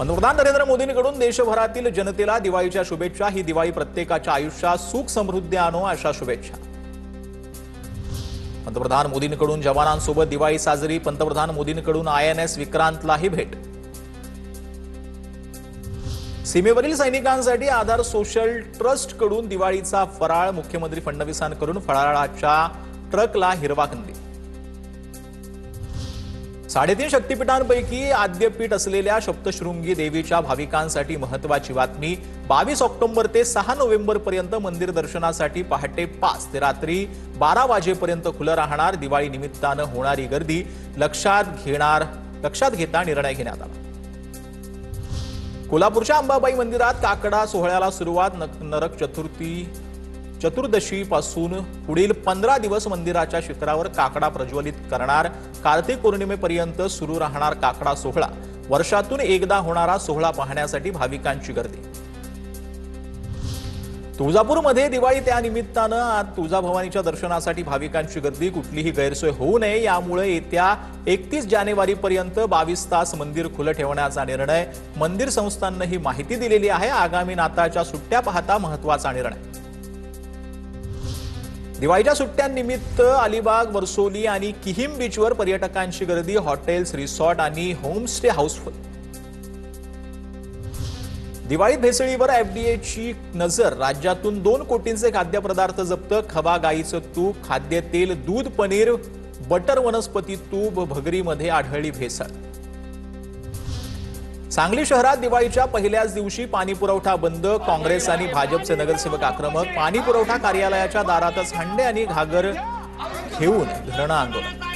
पंतप्रधान नरेंद्र मोदींकडून देशभरातील जनतेला दिवाळीच्या शुभेच्छा। ही दिवाळी प्रत्येकाच्या आयुष्यात सुख समृद्धी आणो अशा शुभेच्छा। पंतप्रधान मोदींकडून जवानांसोबत दिवाळी साजरी। पंतप्रधान मोदींकडून INS विक्रांतलाही भेट। सीमेवरील सैनिकांसाठी आधार सोशल ट्रस्ट कडून दिवाळीचा फराळ। मुख्यमंत्री फडणवीसांकडून फराळाच्या ट्रकला हिरवा कंदील। 3.5 शक्तिपीठांपैकी आद्यपीठ असलेल्या सप्तशृंगी देवीच्या भाविकांसाठी महत्त्वाची बातमी। 22 ऑक्टोबर ते 6 नोव्हेंबर पर्यंत मंदिर दर्शनासाठी पहाटे 5 ते रात्री 12 वाजेपर्यंत खुलं राहणार। दिवाळी निमित्तानं होणारी गर्दी लक्षात घेता निर्णय घेण्यात आला। कोल्हापूरच्या अंबाबाई मंदिरात काकडा सोहळ्याला सुरुवात। नरक चतुर्दशी पासून पुढील 15 दिवस मंदिराच्या शिखरावर काकडा प्रज्वलित करणार। कार्तिक पौर्णिमेपर्यंत सुरू राहणार काकडा सोहळा। वर्षातून एकदा होणारा सोहळा पाहण्यासाठी भाविकांची गर्दी। तुळजापूरमध्ये दिवाळी त्यानिमित्तानं आज तुळजाभवानीच्या दर्शनासाठी भाविकांची गर्दी। कुठलीही गैरसोय होऊ नये यामुळे येत्या 31 जानेवारीपर्यंत 22 तास मंदिर खुलं ठेवण्याचा निर्णय मंदिर संस्थाननं ही माहिती दिलेली आहे। आगामी नाताळच्या सुट्ट्या पाहता महत्त्वाचा निर्णय। दिवाळीच्या सुट्ट्यांनिमित्त अलिबाग, वर्सोली आणि किहिम बीचवर पर्यटकांची गर्दी। हॉटेल्स, रिसॉर्ट आणि होमस्टे हाऊसफुल। दिवाळीत भेसळीवर FDAची नजर। राज्यातून 2 कोटींचे खाद्यपदार्थ जप्त। खवा गाईचं तूप, खाद्यतेल, दूध, पनीर, बटर, वनस्पती तूप, भगरीमध्ये आढळली भेसळ। सांगली शहरात दिवाळीच्या पहिल्याच दिवशी पाणी पुरवठा बंद। काँग्रेस आणि भाजपचे नगरसेवक आक्रमक। पाणी पुरवठा कार्यालयाच्या दारातच हंडे आणि घागर घेऊन धरणं आंदोलन।